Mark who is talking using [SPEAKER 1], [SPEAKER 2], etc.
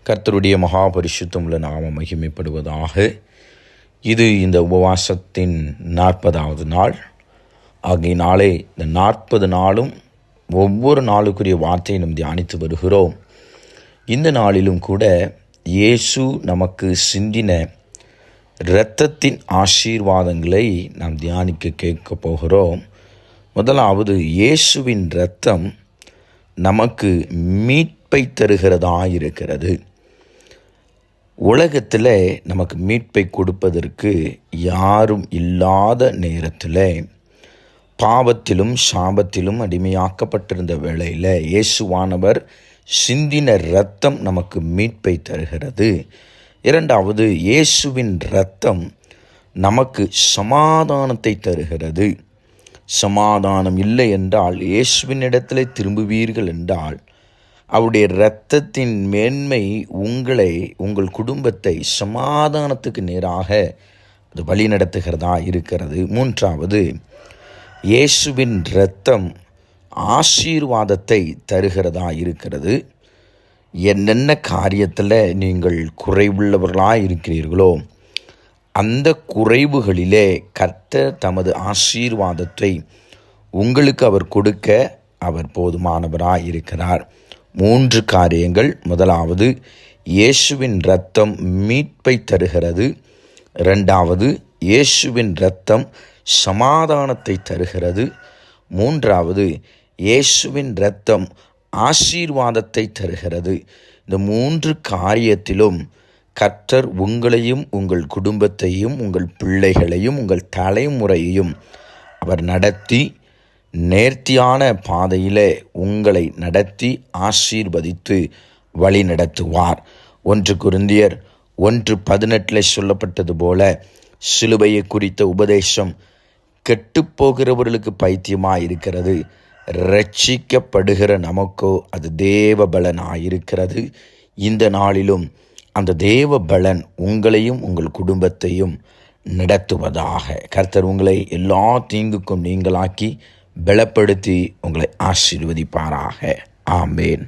[SPEAKER 1] கர்த்தருடைய மகா பரிசுத்தமுள்ள நாமம் மகிமைப்படுவதாக. இது இந்த உபவாசத்தின் 40வது நாள். ஆகையினாலே இந்த 40 நாளும் ஒவ்வொரு நாளுக்குரிய வார்த்தையை நாம் தியானித்து வருகிறோம். இந்த நாளிலும் கூட இயேசு நமக்கு சிந்தின இரத்தத்தின் ஆசீர்வாதங்களை நாம் தியானிக்க கேட்க போகிறோம். முதலாவது, இயேசுவின் இரத்தம் நமக்கு மீட்பை தருகிறதாயிருக்கிறது. உலகத்தில் நமக்கு மீட்பை கொடுப்பதற்கு யாரும் இல்லாத நேரத்தில், பாவத்திலும் சாபத்திலும் அடிமையாக்கப்பட்டிருந்த வேளையில் இயேசுவானவர் சிந்தின இரத்தம் நமக்கு மீட்பை தருகிறது. இரண்டாவது, இயேசுவின் இரத்தம் நமக்கு சமாதானத்தை தருகிறது. சமாதானம் இல்லை என்றால், இயேசுவின் இடத்துல திரும்புவீர்கள் என்றால், அவருடைய இரத்தத்தின் மேன்மை உங்களை, உங்கள் குடும்பத்தை சமாதானத்துக்கு நேராக அது வழி நடத்துகிறதா இருக்கிறது. மூன்றாவது, இயேசுவின் இரத்தம் ஆசீர்வாதத்தை தருகிறதா இருக்கிறது. என்னென்ன காரியத்தில் நீங்கள் குறைவுள்ளவர்களாக இருக்கிறீர்களோ அந்த குறைவுகளிலே கர்த்தர் தமது ஆசீர்வாதத்தை உங்களுக்கு அவர் கொடுக்க அவர் போதுமானவராக இருக்கிறார். 3 காரியங்கள். முதலாவது, இயேசுவின் இரத்தம் மீட்பை தருகிறது. இரண்டாவது, இயேசுவின் இரத்தம் சமாதானத்தை தருகிறது. மூன்றாவது, இயேசுவின் இரத்தம் ஆசீர்வாதத்தை தருகிறது. இந்த 3 காரியத்திலும் கர்த்தர் உங்களையும் உங்கள் குடும்பத்தையும் உங்கள் பிள்ளைகளையும் உங்கள் தலைமுறையையும் அவர் நடத்தி நேர்த்தியான பாதையில் உங்களை நடத்தி ஆசீர்வதித்து வழி நடத்துவார். 1 கொரிந்தியர் 1:18 சொல்லப்பட்டது போல, சிலுவையை குறித்த உபதேசம் கெட்டுப்போகிறவர்களுக்கு பைத்தியமாக இருக்கிறது, ரட்சிக்கப்படுகிற நமக்கோ அது தேவ பலனாயிருக்கிறது. இந்த நாளிலும் அந்த தேவ பலன் உங்களையும் உங்கள் குடும்பத்தையும் நடத்துவதாக. கர்த்தர் உங்களை எல்லா தீங்குக்கும் நீங்களாக்கி பலப்படுத்தி உங்களை ஆசீர்வதிப்பாராக. ஆமென்.